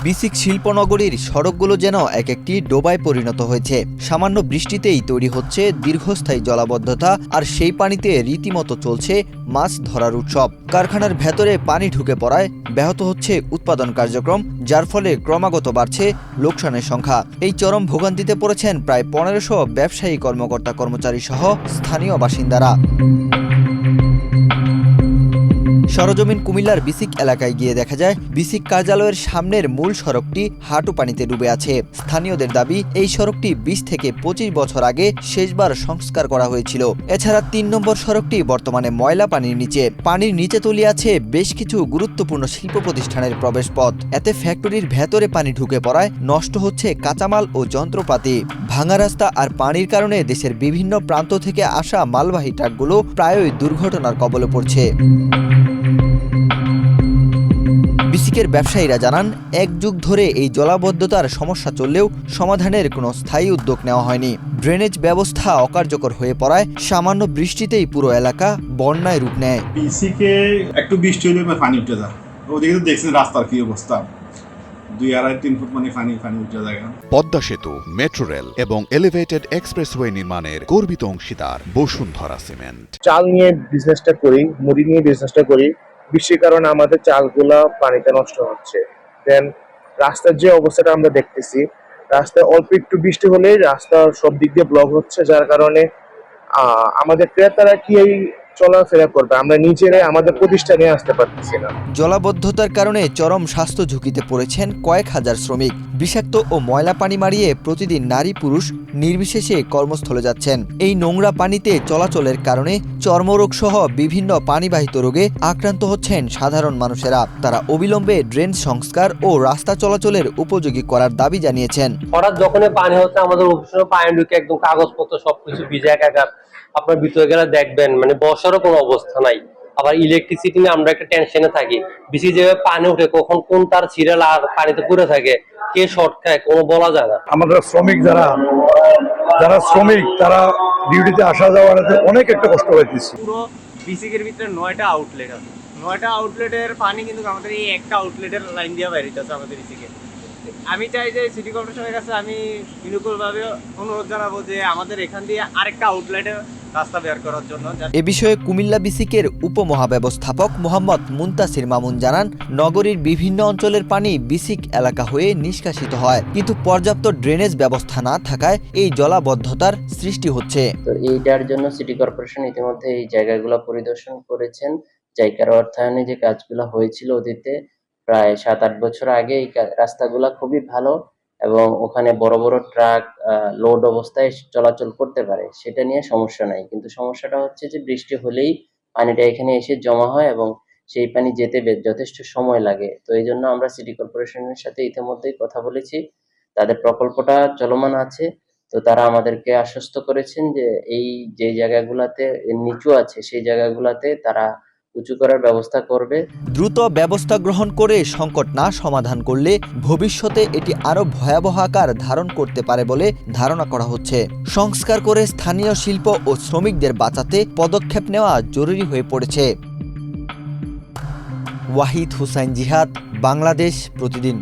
বিসিক শিল্পনগরীর সড়কগুলো যেন এক একটি ডোবায় পরিণত হয়েছে। সামান্য বৃষ্টিতেই তৈরি হচ্ছে দীর্ঘস্থায়ী জলাবদ্ধতা, আর সেই পানিতে রীতিমতো চলছে মাছ ধরার উৎসব। কারখানার ভেতরে পানি ঢুকে পড়ায় ব্যাহত হচ্ছে উৎপাদন কার্যক্রম, যার ফলে ক্রমাগত বাড়ছে লোকসানের সংখ্যা। এই চরম ভোগান্তিতে পড়েছেন প্রায় 1500 ব্যবসায়ী, কর্মকর্তা, কর্মচারী সহ স্থানীয় বাসিন্দারা। সরজমিন কুমিল্লার বিসিক এলাকায় গিয়ে দেখা যায়, বিসিক কার্যালয়ের সামনের মূল সড়কটি হাঁটু পানিতে ডুবে আছে। স্থানীয়দের দাবি, এই সড়কটি 20 থেকে 25 বছর আগে শেষবার সংস্কার করা হয়েছিল। এছাড়া 3 নম্বর সড়কটি বর্তমানে ময়লা পানির নিচে তলিয়ে আছে বেশ কিছু গুরুত্বপূর্ণ শিল্প প্রতিষ্ঠানের প্রবেশপথ। এতে ফ্যাক্টরির ভেতরে পানি ঢুকে পড়ায় নষ্ট হচ্ছে কাঁচামাল ও যন্ত্রপাতি। ভাঙা রাস্তা আর পানির কারণে দেশের বিভিন্ন প্রান্ত থেকে আসা মালবাহী ট্রাকগুলো প্রায়ই দুর্ঘটনার কবলে পড়ছে। বিসিকের ব্যবসায়ীরা জানান, এক যুগ ধরে এই জলাবদ্ধতার সমস্যা চললেও সমাধানের কোনো স্থায়ী উদ্যোগ নেওয়া হয়নি। ড্রেনেজ ব্যবস্থা অকার্যকর হয়ে পড়ায় সামান্য বৃষ্টিতেই পুরো এলাকা বন্যায় রূপ নেয়। বিসিকে একটু বৃষ্টি হলে পানি উঠে যায়। ওদিকে তো দেখছেন রাস্তার কি অবস্থা, 2-2.5-3 ফুট পানি উঠে যায়। পদ্মা সেতু, মেট্রো রেল এবং এলিভেটেড এক্সপ্রেসওয়ে নির্মাণের গর্বিত অংশীদার বসুন্ধরা সিমেন্ট। চাল নিয়ে বিজনেসটা করি, মুড়ি নিয়ে বিজনেসটা করি। বৃষ্টির কারণে আমাদের চালগুলা পানিতে নষ্ট হচ্ছে। দেন রাস্তার যে অবস্থাটা আমরা দেখতেছি, রাস্তায় অল্প একটু বৃষ্টি হলেই রাস্তা সব দিক দিয়ে ব্লক হচ্ছে, যার কারণে আমাদের ক্রেতারা কি এই চলাফেরা করবে, আমরা নিজেরাই আমাদের প্রতিষ্ঠানে আসতে পারতেছি না। জলাবদ্ধতার কারণে চরম স্বাস্থ্য ঝুঁকিতে পড়েছেন কয়েক হাজার শ্রমিক। বিষাক্ত ও ময়লা পানি মারিয়ে প্রতিদিন নারী পুরুষ নির্বিশেষে কর্মস্থলে যাচ্ছেন। এই নোংরা পানিতে চলাচলের কারণে চর্মরোগ সহ বিভিন্ন পানিবাহিত রোগে আক্রান্ত হচ্ছেন সাধারণ মানুষেরা। তারা অবিলম্বে ড্রেন সংস্কার ও রাস্তা চলাচলের উপযোগী করার দাবি জানিয়েছেন। হঠাৎ যখন পানি হচ্ছে, আমাদের অফিসে পানি ঢুকে একদম কাগজপত্র সবকিছু ভিজে একাকার। আপনার ভিতরে গেলে দেখবেন মানে বসারও কোনো অবস্থা নাই। আবার ইলেকট্রিসিটি নিয়ে আমরা একটা টেনশনে থাকি। বেশি যেভাবে পানি উঠে কখন কোন তার সিরিয়াল আর পানিতে পড়ে থাকে, কে শর্ট খায় কোনো বলা যায় না। আমাদের শ্রমিক তারা ডিউটিতে আসা যাওয়ার অনেক একটা কষ্ট হইতেছে। পুরো বিসিকের ভিতরে 9টা আউটলেট আছে। 9টা আউটলেটের পানি কিন্তু আমাদের এই একটা আউটলেটের লাইন দিয়ে বেরিয়েছে আমাদের বিসিকে। আমি চাই যে সিটি কর্পোরেশনের কাছে আমি বিনুকুলভাবে অনুরোধ জানাবো যে আমাদের এখান দিয়ে আরেকটা আউটলেটে রাস্তা বের করার জন্য। এ বিষয়ে কুমিল্লা বিসিকের উপমহাব্যবস্থাপক মোহাম্মদ মুনতাসির মামুন জানান, নগরীর বিভিন্ন অঞ্চলের পানি বিসিক এলাকা হয়ে নিষ্কাশিত হয়, কিন্তু পর্যাপ্ত ড্রেনেজ ব্যবস্থা না থাকায় এই জলাবদ্ধতার সৃষ্টি হচ্ছে। তো এইটার জন্য সিটি কর্পোরেশন ইতিমধ্যে এই জায়গাগুলো পরিদর্শন করেছেন। জায়গার অর্থায়নে যে কাজগুলো হয়েছিল অতীতে প্রায় 7-8 বছর আগে, এই রাস্তাগুলো খুবই ভালো এবং ওখানে বড় বড় ট্রাক লোড অবস্থায় চলাচল করতে পারে, সেটা নিয়ে সমস্যা নাই। কিন্তু সমস্যাটা হচ্ছে যে বৃষ্টি হলেই পানিটা এখানে এসে জমা হয় এবং সেই পানি যেতে যথেষ্ট সময় লাগে। তো এই জন্য আমরা সিটি কর্পোরেশনের সাথে ইতিমধ্যেই কথা বলেছি, তাদের প্রকল্পটা চলমান আছে। তো তারা আমাদেরকে আশ্বস্ত করেছেন যে এই যে জায়গাগুলোতে নিচু আছে সেই জায়গাগুলোতে তারা উঁচু করার ব্যবস্থা করবে। দ্রুত ব্যবস্থা গ্রহণ করে সংকট না সমাধান করলে ভবিষ্যতে এটি আরো ভয়াবহ আকার ধারণ করতে পারে বলে ধারণা করা হচ্ছে। সংস্কার করে স্থানীয় শিল্প ও শ্রমিকদের বাঁচাতে পদক্ষেপ নেওয়া জরুরি হয়ে পড়েছে। ওয়াহিদ হুসাইন জিহাদ, বাংলাদেশ প্রতিদিন।